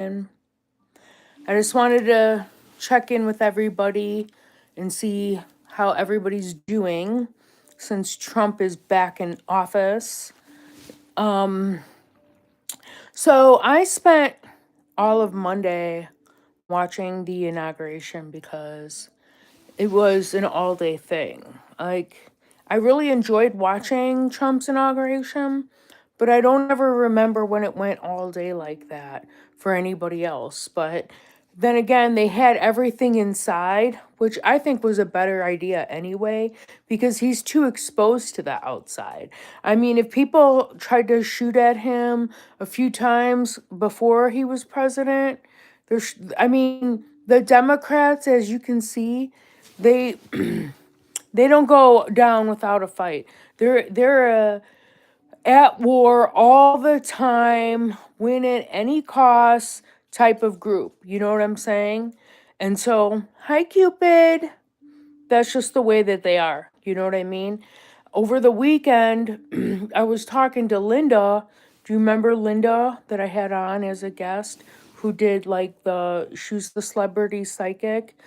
I just wanted to check in with everybody and see how everybody's doing since Trump is back in office. So I spent all of Monday watching the inauguration because it was an all day thing. Like, I really enjoyed watching Trump's inauguration, but I don't ever remember when it went all day like that for anybody else. But then again, they had everything inside, which I think was a better idea anyway, because he's too exposed to the outside. I mean, if people tried to shoot at him a few times before he was president, I mean, the Democrats, as you can see, they they don't go down without a fight. They're at war all the time, win at any cost type of group. You know what I'm saying? And so, hi Cupid. That's just the way that they are. You know what I mean? Over the weekend, I was talking to Linda. Do you remember Linda that I had on as a guest who did like she's the celebrity psychic?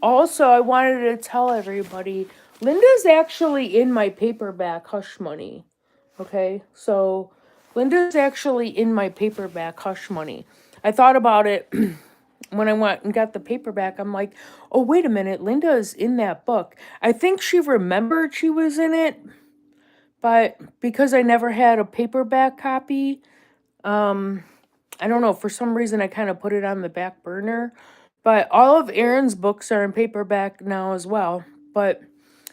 Also, I wanted to tell everybody Linda's actually in my paperback Hush Money. Okay, so Linda's actually in my paperback Hush Money. I thought about it when I went and got the paperback. I'm like, oh, wait a minute, Linda is in that book. I think she remembered she was in it, but because I never had a paperback copy, I don't know, for some reason I kind of put it on the back burner. But all of Aaron's books are in paperback now as well. But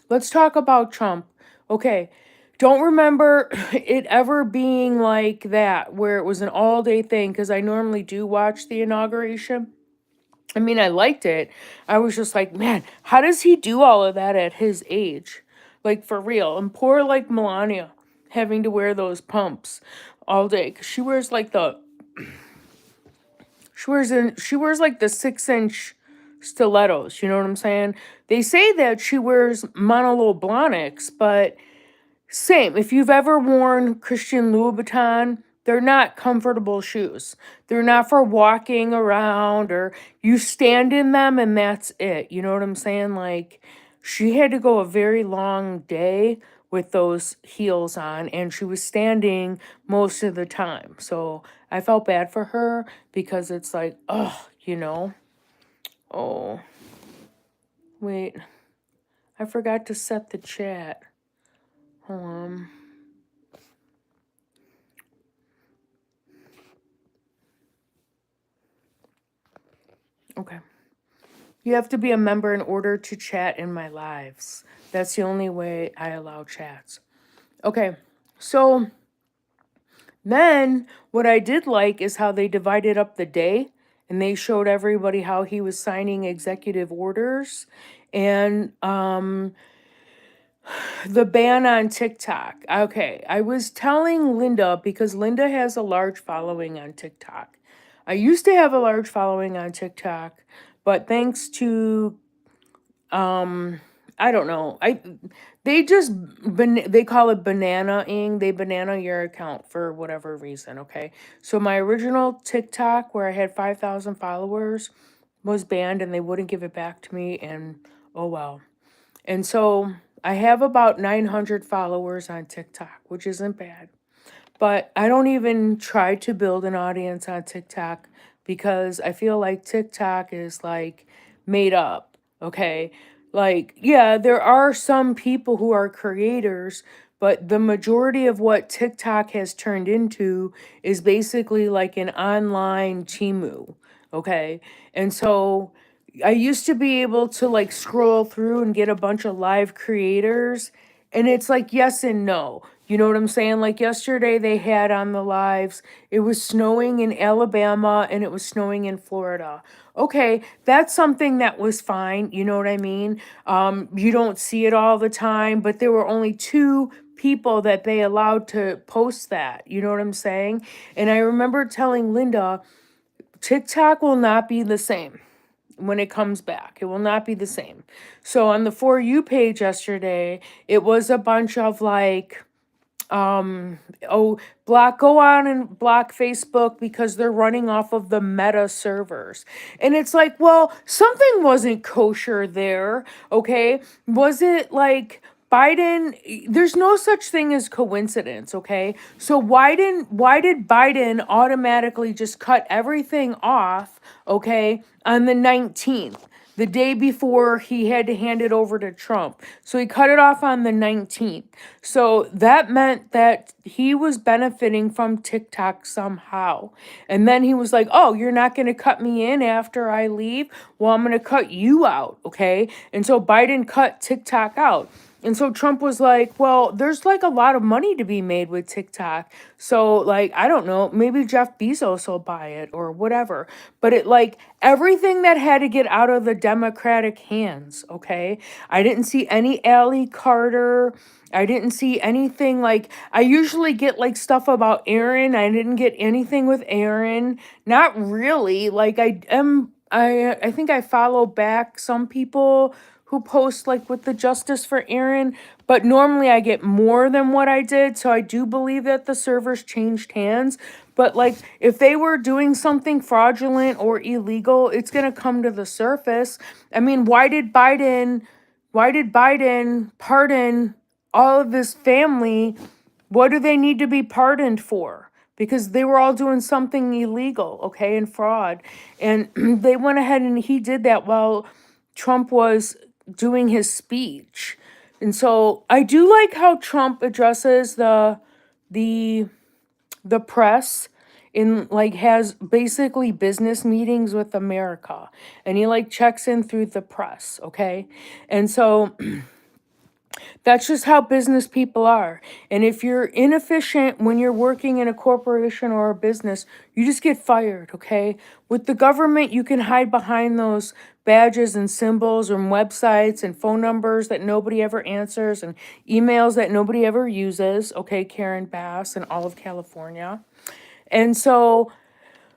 let's talk about Trump. Okay, don't remember it ever being like that, where it was an all day thing, because I normally do watch the inauguration. I mean, I liked it. I was just like, man, how does he do all of that at his age? Like, for real. And poor, like, Melania having to wear those pumps all day. 'Cause she wears, like, she wears, like, the 6-inch stilettos. You know what I'm saying? They say that she wears Manolo Blahniks, but same. If you've ever worn Christian Louboutin, they're not comfortable shoes. They're not for walking around, or you stand in them and that's it. You know what I'm saying? Like, she had to go a very long day with those heels on, and she was standing most of the time. So I felt bad for her because it's like, oh, you know. Oh, wait. I forgot to set the chat. Hold on. Okay. You have to be a member in order to chat in my lives. That's the only way I allow chats. Okay, so then what I did like is how they divided up the day and they showed everybody how he was signing executive orders and the ban on TikTok. Okay, I was telling Linda because Linda has a large following on TikTok. I used to have a large following on TikTok, but thanks to I don't know. They call it banana-ing. They banana your account for whatever reason, okay? So my original TikTok where I had 5,000 followers was banned and they wouldn't give it back to me, and oh well. And so I have about 900 followers on TikTok, which isn't bad. But I don't even try to build an audience on TikTok because I feel like TikTok is like made up, okay? Like, yeah, there are some people who are creators, but the majority of what TikTok has turned into is basically like an online Timu, okay? And so I used to be able to like scroll through and get a bunch of live creators, and it's like yes and no. You know what I'm saying? Like yesterday they had on the lives, it was snowing in Alabama and it was snowing in Florida. Okay, that's something that was fine. You know what I mean? You don't see it all the time, but there were only two people that they allowed to post that. You know what I'm saying? And I remember telling Linda, TikTok will not be the same when it comes back. It will not be the same. So on the For You page yesterday, it was a bunch of like oh, go on and block Facebook because they're running off of the Meta servers. And it's like, well, something wasn't kosher there, okay? Was it like Biden? There's no such thing as coincidence, okay? So why did Biden automatically just cut everything off, okay, on the 19th? The day before he had to hand it over to Trump. So he cut it off on the 19th. So that meant that he was benefiting from TikTok somehow. And then he was like, oh, you're not going to cut me in after I leave? Well, I'm going to cut you out, okay? And so Biden cut TikTok out. And so Trump was like, well, there's like a lot of money to be made with TikTok. So, like, I don't know, maybe Jeff Bezos will buy it or whatever. But it, like, everything that had to get out of the Democratic hands, okay? I didn't see any Ally Carter. I didn't see anything like, I usually get like stuff about Aaron. I didn't get anything with Aaron. Not really. Like, I think I follow back some people who post like with the justice for Aaron, but normally I get more than what I did. So I do believe that the servers changed hands. But like if they were doing something fraudulent or illegal, it's gonna come to the surface. I mean, why did Biden pardon all of his family? What do they need to be pardoned for? Because they were all doing something illegal, okay, and fraud. And they went ahead and he did that while Trump was doing his speech. And so I do like how Trump addresses the press in like has basically business meetings with America, and he like checks in through the press, okay? And so that's just how business people are. And if you're inefficient when you're working in a corporation or a business, you just get fired, okay? With the government, you can hide behind those badges and symbols and websites and phone numbers that nobody ever answers and emails that nobody ever uses, okay? Karen Bass and all of California. And so,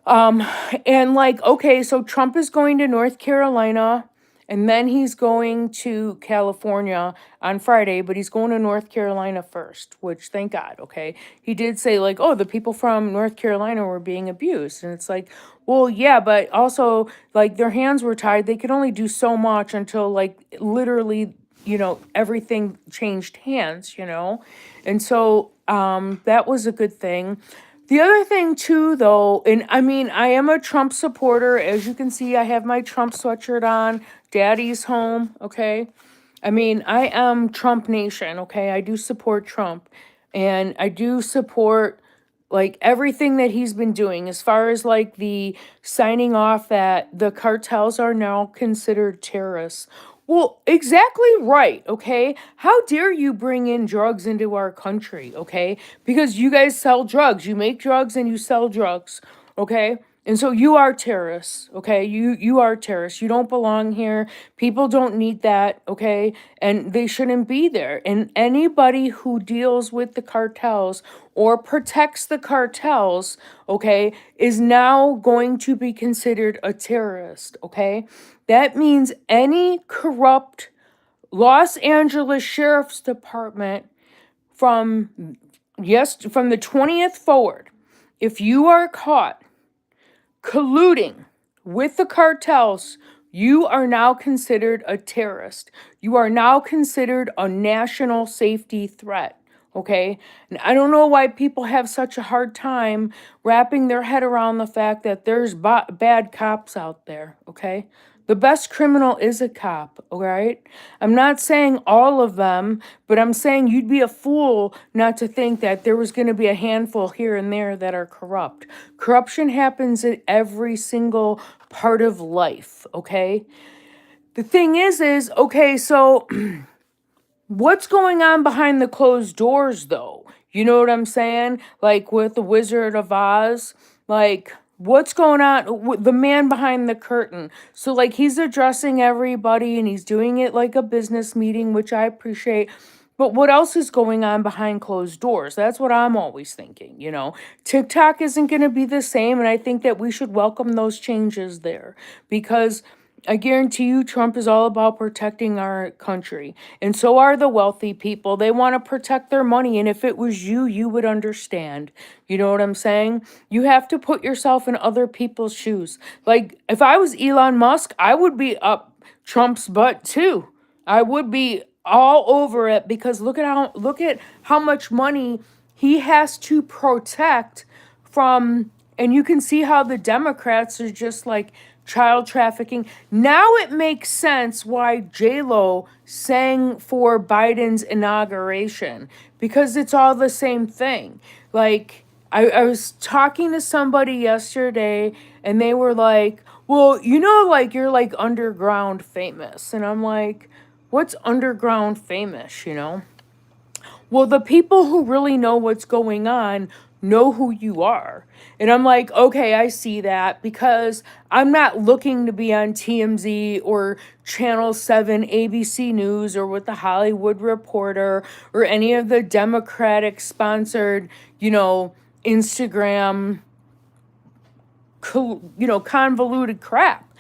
and like, okay, so Trump is going to North Carolina and then he's going to California on Friday, but he's going to North Carolina first, which thank God, okay? He did say, like, oh, the people from North Carolina were being abused. And it's like, well, yeah, but also, like, their hands were tied. They could only do so much until, like, literally, everything changed hands, And so that was a good thing. The other thing too, though, and I mean, I am a Trump supporter. As you can see, I have my Trump sweatshirt on. Daddy's home, okay? I mean, I am Trump Nation, okay? I do support Trump. And I do support like everything that he's been doing as far as like the signing off that the cartels are now considered terrorists. Well, exactly right, okay? How dare you bring in drugs into our country, okay? Because you guys sell drugs. You make drugs and you sell drugs, okay? And so you are terrorists, okay? You are terrorists. You don't belong here. People don't need that, okay? And they shouldn't be there. And anybody who deals with the cartels or protects the cartels, okay, is now going to be considered a terrorist, okay? That means any corrupt Los Angeles Sheriff's Department from the 20th forward, if you are caught colluding with the cartels, you are now considered a terrorist. You are now considered a national safety threat. Okay? And I don't know why people have such a hard time wrapping their head around the fact that there's bad cops out there. Okay? The best criminal is a cop, all right? I'm not saying all of them, but I'm saying you'd be a fool not to think that there was going to be a handful here and there that are corrupt. Corruption happens in every single part of life, okay? The thing is, okay, so what's going on behind the closed doors, though? You know what I'm saying? Like with the Wizard of Oz, like what's going on with the man behind the curtain? So like he's addressing everybody and he's doing it like a business meeting, which I appreciate. But what else is going on behind closed doors? That's what I'm always thinking, TikTok isn't going to be the same, and I think that we should welcome those changes there because I guarantee you Trump is all about protecting our country. And so are the wealthy people. They want to protect their money. And if it was you, you would understand. You know what I'm saying? You have to put yourself in other people's shoes. Like, if I was Elon Musk, I would be up Trump's butt too. I would be all over it because look at how much money he has to protect from, and you can see how the Democrats are just like child trafficking. Now it makes sense why J-Lo sang for Biden's inauguration, because it's all the same thing. Like, I was talking to somebody yesterday and they were like, well, like you're like underground famous. And I'm like, what's underground famous? Well, the people who really know what's going on know who you are. And I'm like, okay, I see that, because I'm not looking to be on TMZ or Channel 7, ABC News, or with the Hollywood Reporter, or any of the Democratic sponsored, Instagram, convoluted crap.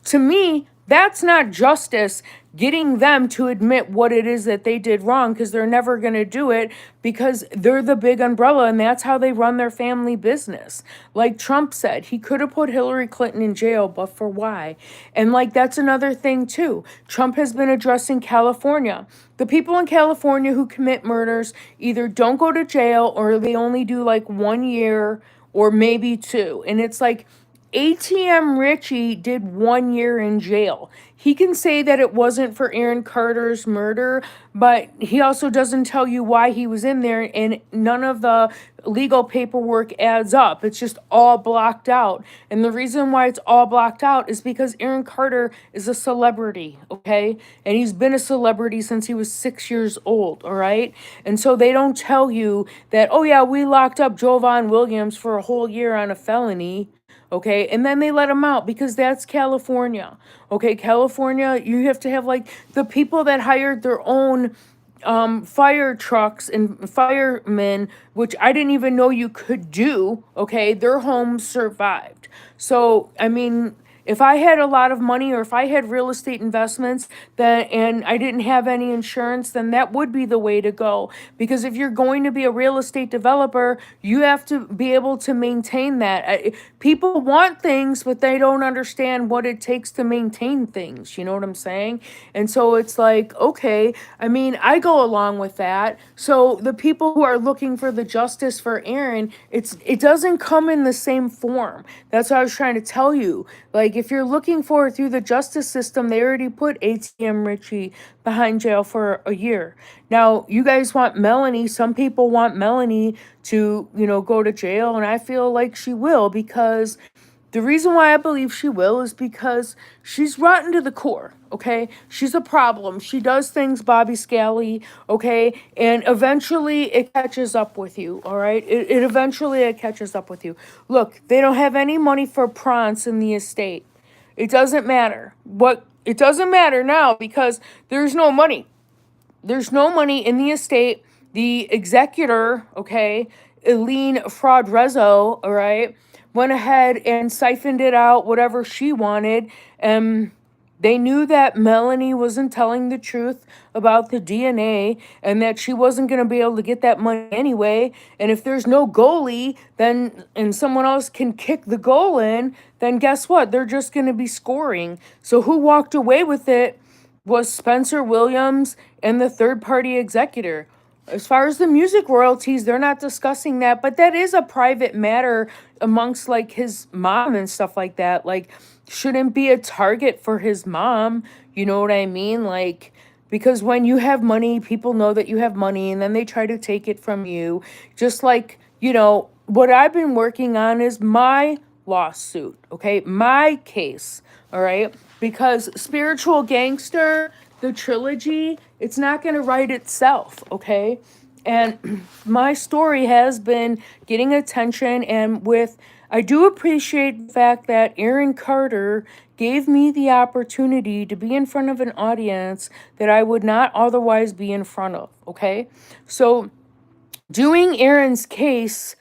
To me, that's not justice, getting them to admit what it is that they did wrong, because they're never going to do it, because they're the big umbrella and that's how they run their family business. Like Trump said, he could have put Hillary Clinton in jail, but for why? And like, that's another thing too. Trump has been addressing California. The people in California who commit murders either don't go to jail, or they only do like 1 year or maybe 2. And it's like, ATM Richie did 1 year in jail. He can say that it wasn't for Aaron Carter's murder, but he also doesn't tell you why he was in there, and none of the legal paperwork adds up. It's just all blocked out. And the reason why it's all blocked out is because Aaron Carter is a celebrity, okay? And he's been a celebrity since he was 6 years old, all right? And so they don't tell you that, oh yeah, we locked up Jovan Williams for a whole year on a felony. Okay, and then they let them out, because that's California. Okay, California, you have to have like the people that hired their own fire trucks and firemen, which I didn't even know you could do. Okay, their homes survived. So, I mean, if I had a lot of money, or if I had real estate investments and I didn't have any insurance, then that would be the way to go. Because if you're going to be a real estate developer, you have to be able to maintain that. People want things, but they don't understand what it takes to maintain things. You know what I'm saying? And so it's like, okay, I mean, I go along with that. So the people who are looking for the justice for Aaron, it doesn't come in the same form. That's what I was trying to tell you. Like, if you're looking for it through the justice system, they already put ATM Richie behind jail for a year. Now, you guys want Melanie. Some people want Melanie to, go to jail, and I feel like she will, because the reason why I believe she will is because she's rotten to the core, okay? She's a problem. She does things Bobby Scally, okay? And eventually it catches up with you, all right? It catches up with you. Look, they don't have any money for Prance in the estate. It doesn't matter. It doesn't matter now, because there's no money. There's no money in the estate. The executor, okay, Eileen Fraudrezzo, all right, went ahead and siphoned it out, whatever she wanted. And they knew that Melanie wasn't telling the truth about the DNA, and that she wasn't going to be able to get that money anyway. And if there's no goalie, and someone else can kick the goal in, then guess what? They're just going to be scoring. So who walked away with it was Spencer Williams and the third-party executor. As far as the music royalties, they're not discussing that, but that is a private matter amongst like his mom and stuff like that. Like, shouldn't be a target for his mom, you know what I mean? Like, because when you have money, people know that you have money, and then they try to take it from you. Just like, what I've been working on is my lawsuit, okay? My case, all right? Because Spiritual Gangster, the trilogy, it's not going to write itself, okay? And my story has been getting attention, and I do appreciate the fact that Aaron Carter gave me the opportunity to be in front of an audience that I would not otherwise be in front of, okay? So doing Aaron's case,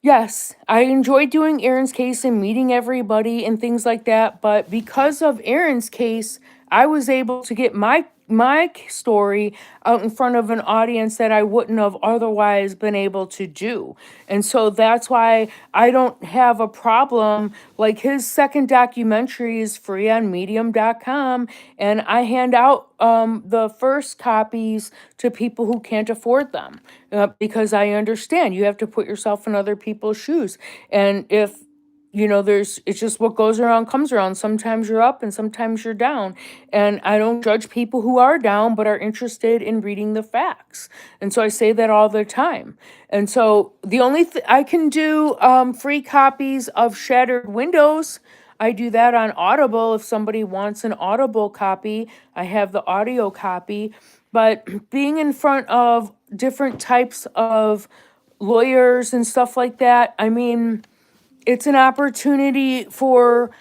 Yes, I enjoy doing Aaron's case and meeting everybody and things like that, but because of Aaron's case, I was able to get my story out in front of an audience that I wouldn't have otherwise been able to do. And so that's why I don't have a problem. Like his second documentary is free on medium.com, and I hand out the first copies to people who can't afford them, because I understand you have to put yourself in other people's shoes. And if it's just what goes around comes around. Sometimes you're up and sometimes you're down. And I don't judge people who are down but are interested in reading the facts. And so I say that all the time. And so the only I can do free copies of Shattered Windows. I do that on Audible. If somebody wants an Audible copy, I have the audio copy. But being in front of different types of lawyers and stuff like that, I mean, it's an opportunity for,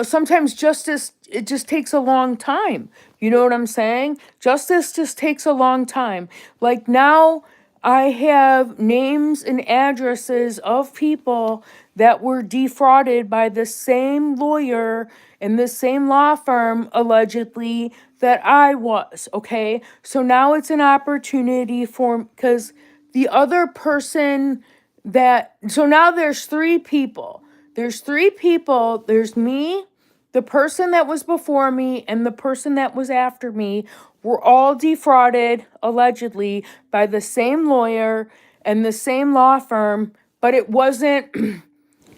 sometimes justice, it just takes a long time. You know what I'm saying? Justice just takes a long time. Like now, I have names and addresses of people that were defrauded by the same lawyer and the same law firm, allegedly, that I was. Okay. So now it's an opportunity for, because the other person so now there's three people. There's me, the person that was before me, and the person that was after me were all defrauded, allegedly, by the same lawyer and the same law firm, but it wasn't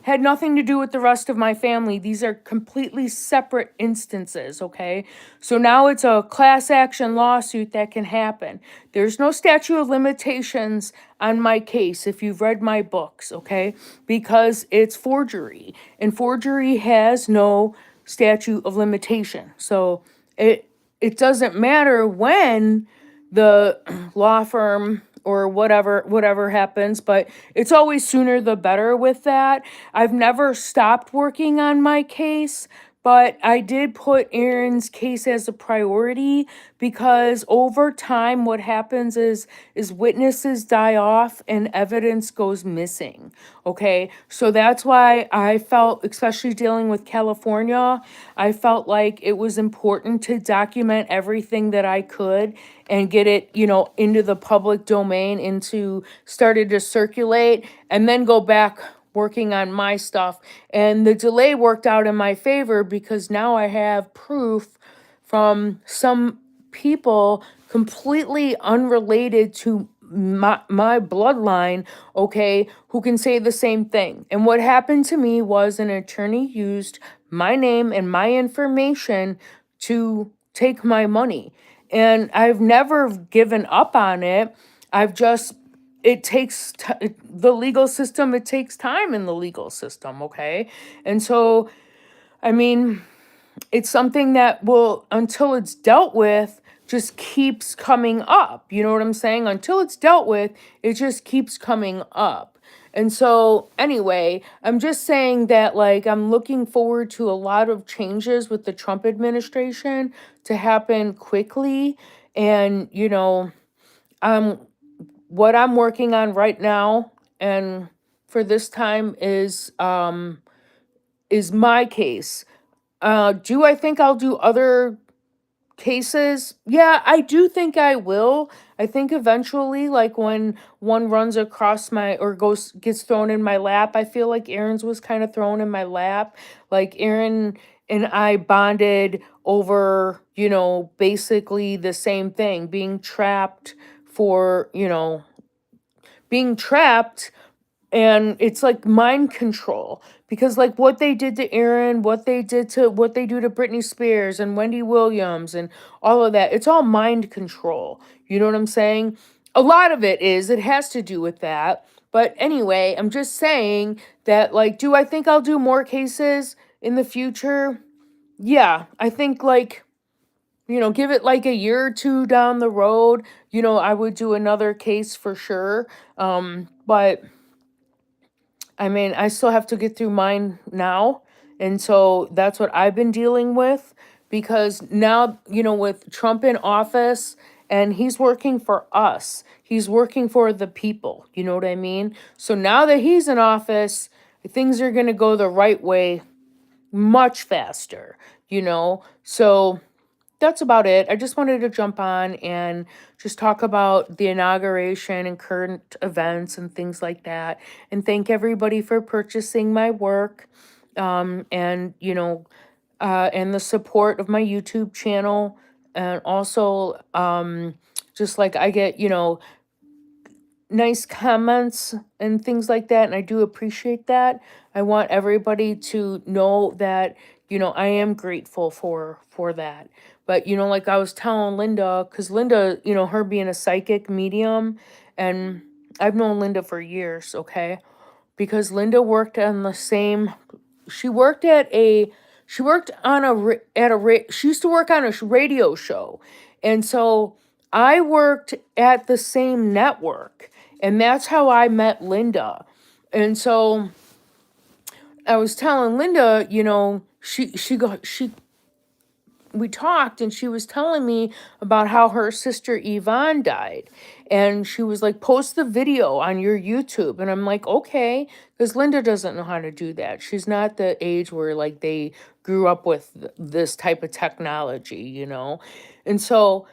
had nothing to do with the rest of my family. These are completely separate instances, okay? So now it's a class action lawsuit that can happen. There's no statute of limitations on my case if you've read my books, okay? Because it's forgery, and forgery has no statute of limitation. So it doesn't matter when the law firm or whatever happens, but it's always sooner the better with that. I've never stopped working on my case, but I did put Aaron's case as a priority because over time what happens is witnesses die off and evidence goes missing. Okay? So that's why I felt, especially dealing with California, I felt like it was important to document everything that I could and get it, into the public domain, started to circulate, and then go back working on my stuff. And the delay worked out in my favor because now I have proof from some people completely unrelated to my bloodline, okay, who can say the same thing. And what happened to me was an attorney used my name and my information to take my money. And I've never given up on it. I've just it takes the legal system, it takes time in the legal system, okay? And so, I mean, it's something that will, until it's dealt with, just keeps coming up. You know what I'm saying? Until it's dealt with, it just keeps coming up. And so, anyway, I'm just saying that, like, I'm looking forward to a lot of changes with the Trump administration to happen quickly. And, what I'm working on right now and for this time is my case. Do I think I'll do other cases? Yeah, I do think I will. I think eventually, like when one runs across gets thrown in my lap, I feel like Aaron's was kind of thrown in my lap. Like Aaron and I bonded over, basically the same thing, being trapped, and it's like mind control, because like what they did to Aaron, what they do to Britney Spears and Wendy Williams and all of that, it's all mind control. You know what I'm saying? A lot of it has to do with that. But anyway, I'm just saying that, like, do I think I'll do more cases in the future? Yeah, I think, like, give it like a year or two down the road, I would do another case for sure. But I mean, I still have to get through mine now. And so that's what I've been dealing with, because now, with Trump in office and he's working for us. He's working for the people. You know what I mean? So now that he's in office, things are going to go the right way much faster, you know? So that's about it. I just wanted to jump on and just talk about the inauguration and current events and things like that. And thank everybody for purchasing my work. And, and the support of my YouTube channel. And also, just like I get, nice comments and things like that, and I do appreciate that. I want everybody to know that, I am grateful for that. But like I was telling Linda, because Linda, her being a psychic medium, and I've known Linda for years, okay? Because Linda worked on the same, she worked at a she worked on a she used to work on a radio show. And so I worked at the same network, and that's how I met Linda. And so I was telling Linda, she we talked, and she was telling me about how her sister Yvonne died. And she was like, post the video on your YouTube. And I'm like, okay, because Linda doesn't know how to do that. She's not the age where like they grew up with this type of technology, And so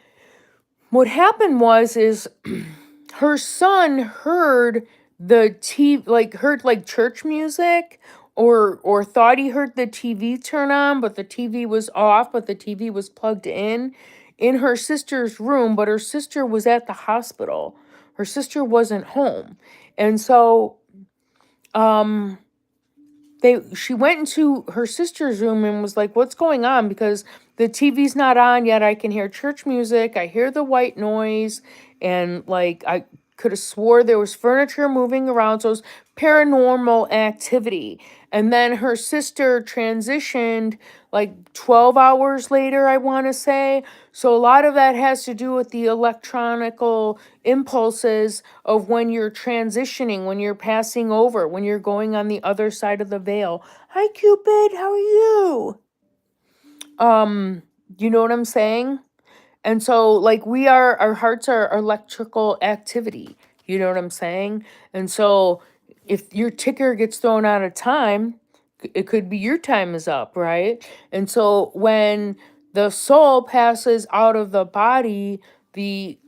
what happened is her son heard the TV, like heard like church music, or thought he heard the TV turn on, but the TV was off, but the TV was plugged in her sister's room, but her sister was at the hospital. Her sister wasn't home. And so she went into her sister's room and was like, what's going on? Because the TV's not on yet. I can hear church music. I hear the white noise. And like, I could have swore there was furniture moving around. So it was paranormal activity. And then her sister transitioned like 12 hours later, I want to say. So a lot of that has to do with the electronical impulses of when you're transitioning, when you're passing over, when you're going on the other side of the veil. Hi, Cupid. How are you? You know what I'm saying? And so, like, our hearts are electrical activity. You know what I'm saying? And so, if your ticker gets thrown out of time, it could be your time is up, right? And so, when the soul passes out of the body, the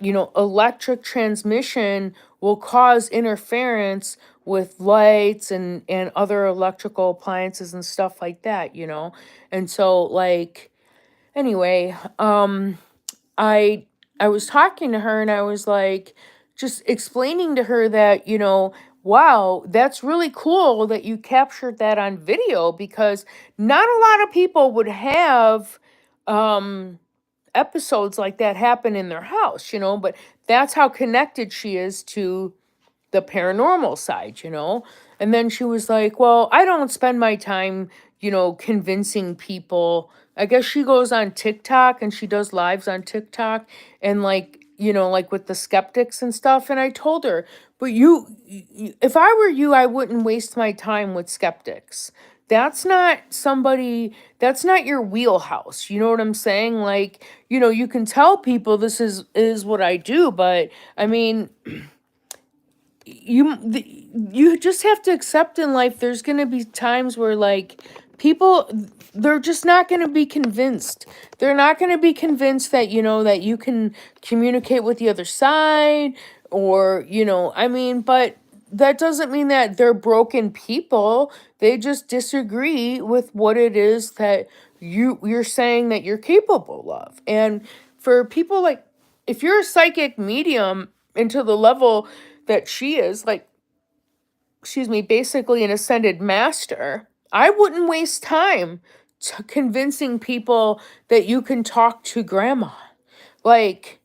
electric transmission will cause interference with lights and other electrical appliances and stuff like that. And so, like, anyway, I I was talking to her, and I was like just explaining to her that, wow, that's really cool that you captured that on video, because not a lot of people would have episodes like that happen in their house, but that's how connected she is to the paranormal side. And then she was like, well, I don't spend my time, convincing people. I guess she goes on TikTok and she does lives on TikTok, and like, like with the skeptics and stuff. And I told her, but if I were you, I wouldn't waste my time with skeptics. That's not your wheelhouse. You know what I'm saying? Like, you can tell people this is what I do, but I mean, you just have to accept in life there's going to be times where like people, they're just not going to be convinced. They're not going to be convinced that that you can communicate with the other side, or I mean, but that doesn't mean that they're broken people. They just disagree with what it is that you're saying that you're capable of. And for people, like, if you're a psychic medium into the level that she is, like, excuse me, basically an ascended master, I wouldn't waste time convincing people that you can talk to grandma. Like,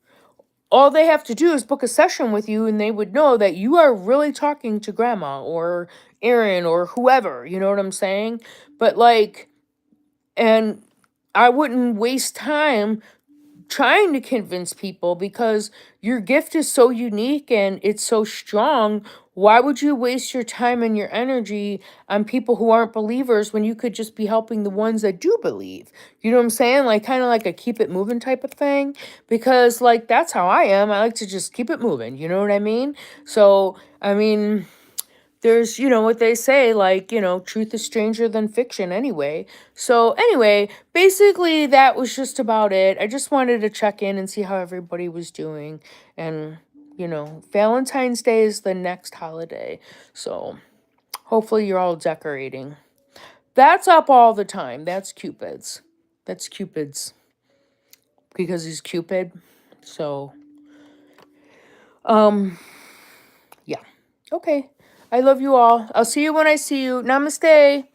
all they have to do is book a session with you, and they would know that you are really talking to grandma or Aaron or whoever, you know what I'm saying? But like, and I wouldn't waste time trying to convince people because your gift is so unique and it's so strong. Why would you waste your time and your energy on people who aren't believers when you could just be helping the ones that do believe? You know what I'm saying? Like, kind of like a keep it moving type of thing. Because, like, that's how I am. I like to just keep it moving. You know what I mean? So, I mean, there's, what they say, like, truth is stranger than fiction anyway. So, anyway, basically, that was just about it. I just wanted to check in and see how everybody was doing. And, Valentine's Day is the next holiday. So, hopefully, you're all decorating. That's up all the time. That's Cupid's. That's Cupid's. Because he's Cupid. So, yeah. Okay. I love you all. I'll see you when I see you. Namaste.